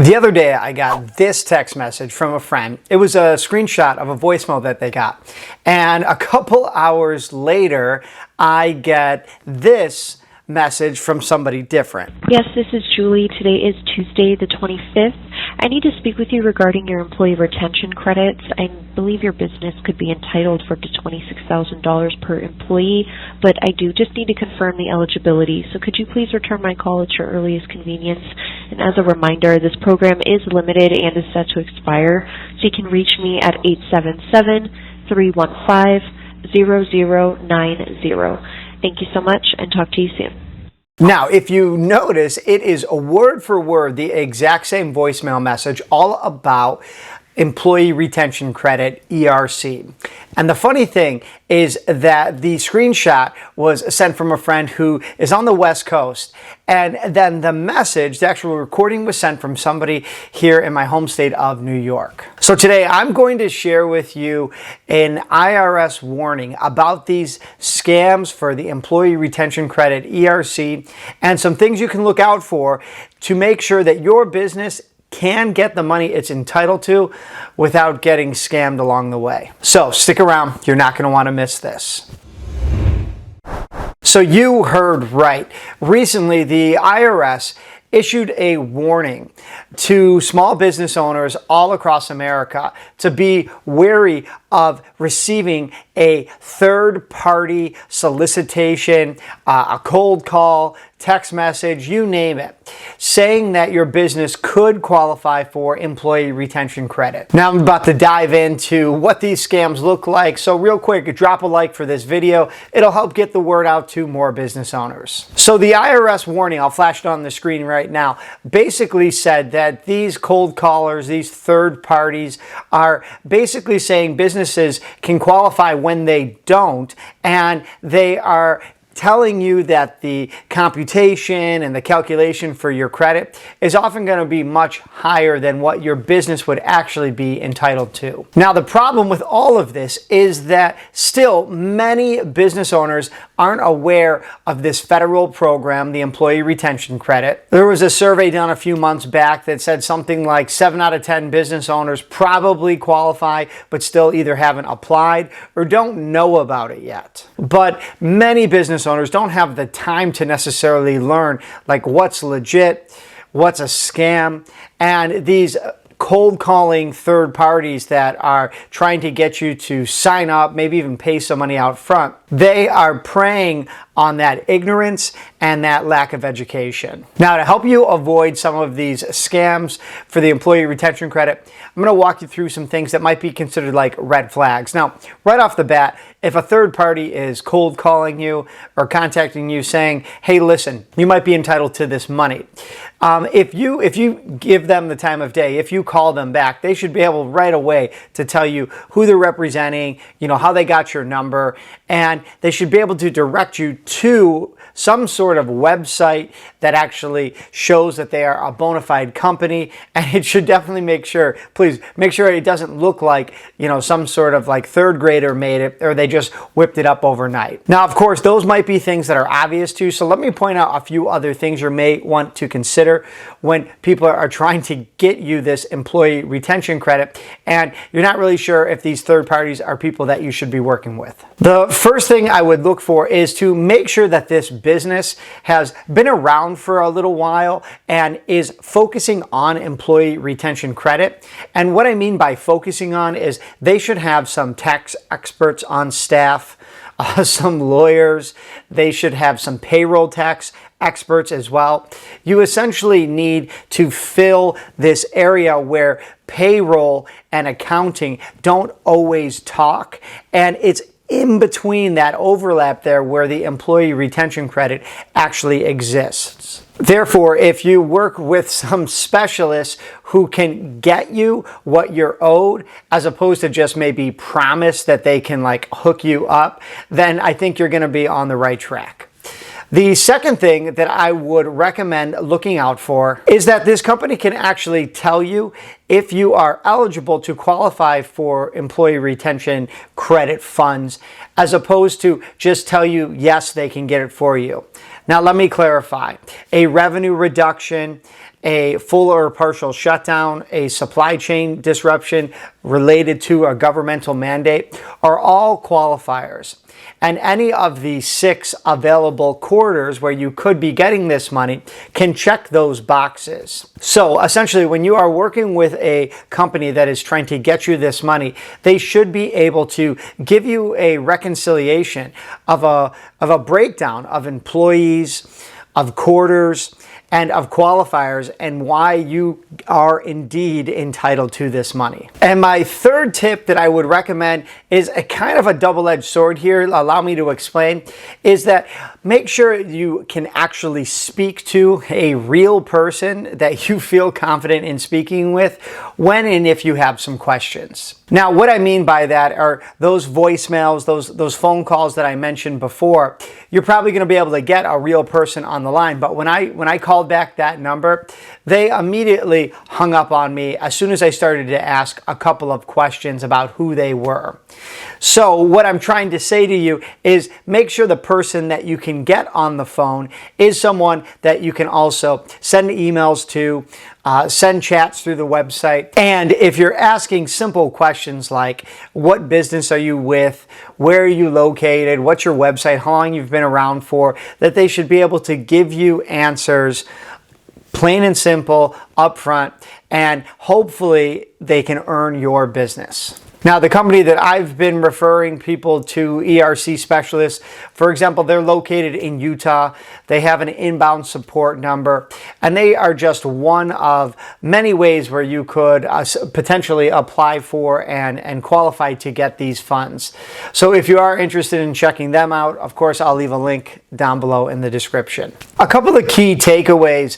The other day, I got this text message from a friend. It was a screenshot of a voicemail that they got. And a couple hours later, I get this message from somebody different. Yes, this is Julie. Today is Tuesday, the 25th. I need to speak with you regarding your employee retention credits. I believe your business could be entitled for up to $26,000 per employee, but I do just need to confirm the eligibility. So could you please return my call at your earliest convenience? And as a reminder, this program is limited and is set to expire, so you can reach me at 877-315-0090. Thank you so much, and talk to you soon. Now, if you notice, it is a word for word the exact same voicemail message, all about employee retention credit, ERC. And the funny thing is that the screenshot was sent from a friend who is on the West Coast. And then the message, the actual recording, was sent from somebody here in my home state of New York. So today I'm going to share with you an IRS warning about these scams for the employee retention credit, ERC, and some things you can look out for to make sure that your business can get the money it's entitled to without getting scammed along the way. So stick around, you're not going to want to miss this. So you heard right. Recently, the IRS issued a warning to small business owners all across America to be wary of receiving a third-party solicitation, a cold call, text message, you name it, saying that your business could qualify for employee retention credit. Now I'm about to dive into what these scams look like. So real quick, drop a like for this video. It'll help get the word out to more business owners. So the IRS warning, I'll flash it on the screen right now, basically said that these cold callers, these third parties, are basically saying businesses can qualify when they don't, and they are telling you that the computation and the calculation for your credit is often going to be much higher than what your business would actually be entitled to. Now, the problem with all of this is that still many business owners aren't aware of this federal program, the Employee Retention Credit. There was a survey done a few months back that said something like 7 out of 10 business owners probably qualify, but still either haven't applied or don't know about it yet. But many business owners don't have the time to necessarily learn like what's legit, what's a scam, and these cold calling third parties that are trying to get you to sign up, maybe even pay some money out front. They are preying on that ignorance and that lack of education. Now, to help you avoid some of these scams for the employee retention credit, I'm going to walk you through some things that might be considered like red flags. Now, right off the bat, if a third party is cold calling you or contacting you saying, hey, listen, you might be entitled to this money. If you give them the time of day, if you call them back, they should be able right away to tell you who they're representing, how they got your number, and they should be able to direct you to some sort of website that actually shows that they are a bona fide company. And it should definitely please make sure it doesn't look like, some sort of like third grader made it or they just whipped it up overnight. Now, of course, those might be things that are obvious to you. So let me point out a few other things you may want to consider when people are trying to get you this employee retention credit and you're not really sure if these third parties are people that you should be working with. The first thing I would look for is to make sure that this business has been around for a little while and is focusing on employee retention credit. And what I mean by focusing on is they should have some tax experts on staff, some lawyers. They should have some payroll tax experts as well. You essentially need to fill this area where payroll and accounting don't always talk, and it's in between that overlap there where the employee retention credit actually exists. Therefore, if you work with some specialists who can get you what you're owed, as opposed to just maybe promise that they can hook you up, then I think you're going to be on the right track. The second thing that I would recommend looking out for is that this company can actually tell you if you are eligible to qualify for employee retention credit funds, as opposed to just tell you, yes, they can get it for you. Now, let me clarify. A revenue reduction a full or partial shutdown, a supply chain disruption related to a governmental mandate are all qualifiers. And any of the 6 available quarters where you could be getting this money can check those boxes. So essentially, when you are working with a company that is trying to get you this money, they should be able to give you a reconciliation of a breakdown of employees, of quarters, and of qualifiers, and why you are indeed entitled to this money. And my third tip that I would recommend is a kind of a double-edged sword here, allow me to explain, is that make sure you can actually speak to a real person that you feel confident in speaking with when and if you have some questions. Now, what I mean by that are those voicemails, those phone calls that I mentioned before. You're probably going to be able to get a real person on the line, but when I called back that number, they immediately hung up on me as soon as I started to ask a couple of questions about who they were. So what I'm trying to say to you is make sure the person that you can get on the phone is someone that you can also send emails to, send chats through the website. And if you're asking simple questions like, what business are you with? Where are you located? What's your website? How long you've been around for? That they should be able to give you answers plain and simple, upfront, and hopefully they can earn your business. Now, the company that I've been referring people to, ERC specialists, for example, they're located in Utah. They have an inbound support number, and they are just one of many ways where you could potentially apply for and qualify to get these funds. So if you are interested in checking them out, of course, I'll leave a link down below in the description. A couple of key takeaways.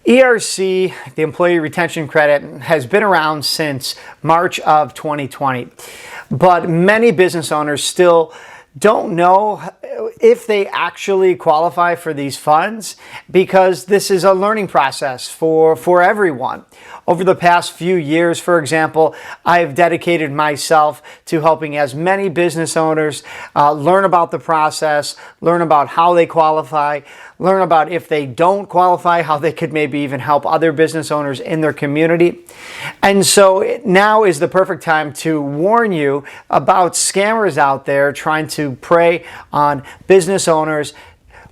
ERC, the Employee Retention Credit, has been around since March of 2020, but many business owners still don't know if they actually qualify for these funds because this is a learning process for everyone. Over the past few years, for example, I've dedicated myself to helping as many business owners learn about the process, learn about how they qualify, learn about if they don't qualify, how they could maybe even help other business owners in their community. And so now is the perfect time to warn you about scammers out there trying to prey on business owners,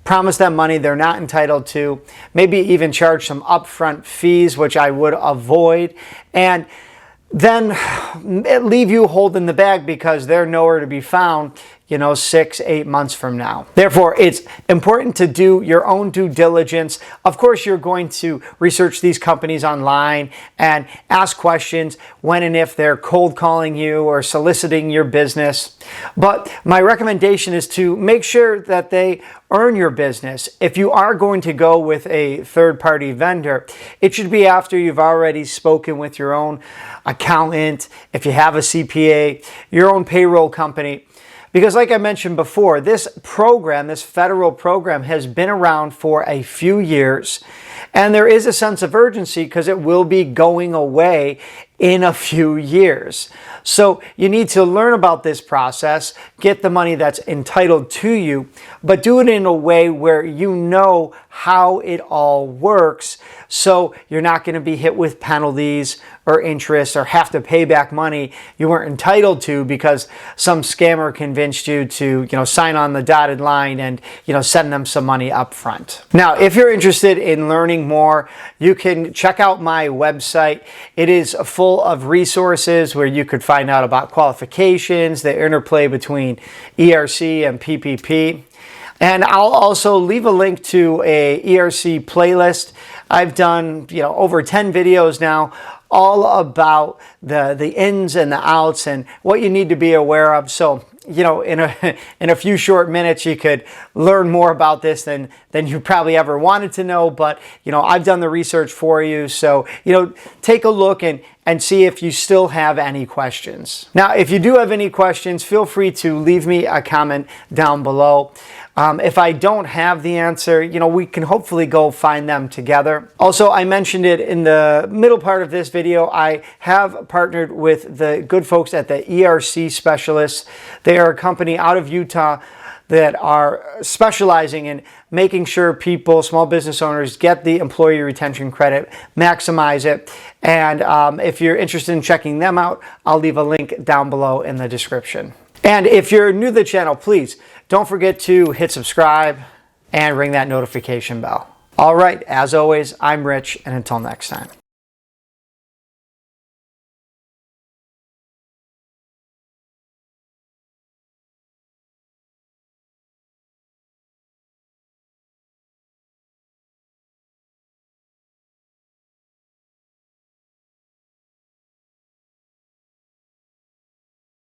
promise them money they're not entitled to, maybe even charge some upfront fees, which I would avoid, and then leave you holding the bag because they're nowhere to be found, 6-8 months from now. Therefore, it's important to do your own due diligence. Of course, you're going to research these companies online and ask questions when and if they're cold calling you or soliciting your business. But my recommendation is to make sure that they earn your business. If you are going to go with a third-party vendor, it should be after you've already spoken with your own accountant, if you have a CPA, your own payroll company. Because like I mentioned before, this program, this federal program, has been around for a few years, and there is a sense of urgency because it will be going away in a few years. So you need to learn about this process, get the money that's entitled to you, but do it in a way where you know how it all works, so you're not going to be hit with penalties or interest or have to pay back money you weren't entitled to because some scammer convinced you to, sign on the dotted line and, send them some money up front. Now, if you're interested in learning more, you can check out my website. It is full of resources where you could find out about qualifications, the interplay between ERC and PPP. And I'll also leave a link to a ERC playlist. I've done, over 10 videos now, all about the ins and the outs and what you need to be aware of. So, in a few short minutes, you could learn more about this than you probably ever wanted to know. But, I've done the research for you. So, take a look and see if you still have any questions. Now, if you do have any questions, feel free to leave me a comment down below. If I don't have the answer, we can hopefully go find them together. Also, I mentioned it in the middle part of this video. I have partnered with the good folks at the ERC Specialists. They are a company out of Utah that are specializing in making sure people, small business owners, get the employee retention credit, maximize it. And if you're interested in checking them out, I'll leave a link down below in the description. And if you're new to the channel, please don't forget to hit subscribe and ring that notification bell. All right, as always, I'm Rich, and until next time.